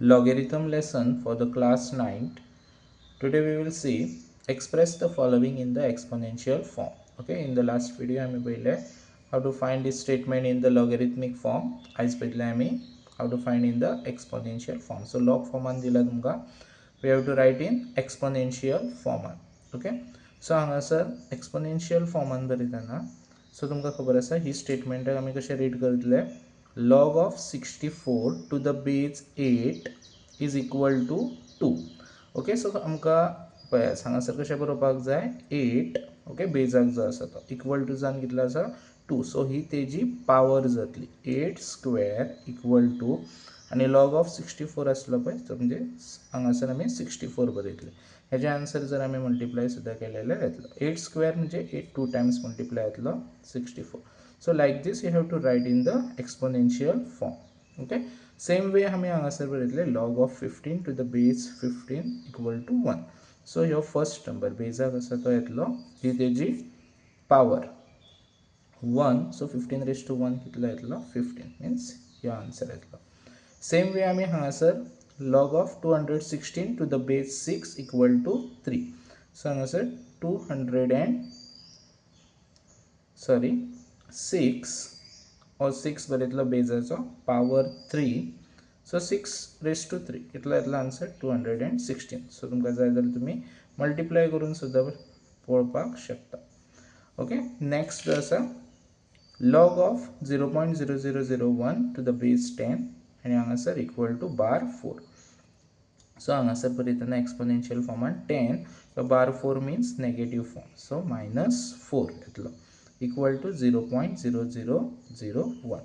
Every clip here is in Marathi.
logarithm lesson for the class 9th. Today we will see express the following in the exponential form. Okay, in the last video I will how to find this statement in the logarithmic form. As how to find in the exponential form. So log form we have to write in exponential form. Okay, so sir exponential form so तुमका खबर आसा ही स्टेटमेंट आम्ही कशे रीड करतले log of 64 to the base 8 is equal to 2. Okay, so आमका पळय हांगासर कशें बरोवपाक जाय 8 ओके बेजाक जो आसा तो इक्वल टू जावन कितलो आसा 2. सो ही तेजी पावर जातली 8 स्क्वेअर इक्वल टू आणि log of 64 आसलो पळय तो म्हणजे हांगासर आमी 64 बरयतले. हेजे आन्सर जर आमी मल्टिप्लाय सुद्धा केलेले येतलो 8 स्क्वेअर म्हणजे 8 2 टाइम्स मल्टिप्लाय येतलो 64. So like this you have to write in the exponential form. Okay, same way हमें हांगासर बरयतले log of 15 to the base 15 equal to 1. So your first number बेजाक आसा तो येतलो ही तेजी पावर 1. So 15 raised to 1 कितलो येतलो 15 means your answer येतलो. Same way आम्ही हांगासर log of 216 to the base 6 equal to 3. So हांगासर 6 or 6 बरयतलो बेजाचो power 3. So 6 raised to 3 कितलो येतलो आन्सर 216. सो तुमकां जाय जाल्यार तुमी मल्टिप्लाय करून सुद्धा पळोवपाक शकता. ओके, नेक्स्ट जो आसा log of 0.0001 to the base 10 आणि हांगासर इक्वल टू बार 4. सो हांगासर बरयतना एक्सपोनेन्शियल फॉर्मान 10 so बार 4 means नेगेटिव्ह फॉर्म. सो -4 येतलो इक्वल टू 0.0001.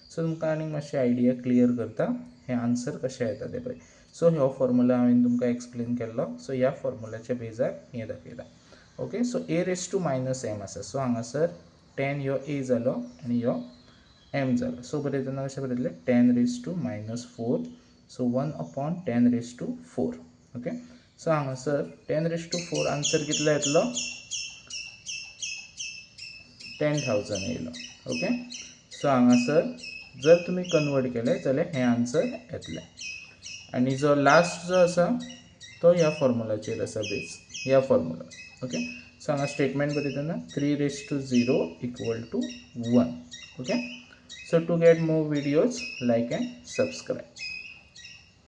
सो तुमकां आनीक मातशी आयडिया क्लियर करता हे आन्सर कशें येता ते पळय. सो हो फॉर्म्युला हांवें तुमकां एक्सप्लेन केल्लो. सो ह्या फॉर्म्युलाच्या बेजार हे दाखयता. Okay, so a raised to -m आसा. सो हांगासर 10 ह्यो a जालो आनी ह्यो m जालो. सो बरयतना कशें बरयतले 10 raised to -4. So 1/10 raised to 4. Okay, so हांगासर 10 raised to 4 आन्सर कितलो येतलो 10,000 येयलो. ओके, सो हांगासर जर तुम्ही कन्वर्ट केले जाल्यार हे आन्सर येतले. आणि जो लास्ट जो आसा तो ह्या फॉर्म्युलाचेर आसा बेस ह्या फॉर्म्युला. ओके, सो हांगा स्टेटमेंट बरयतना 3 raised to 0 equal to 1. Okay, so to get more videos like and subscribe.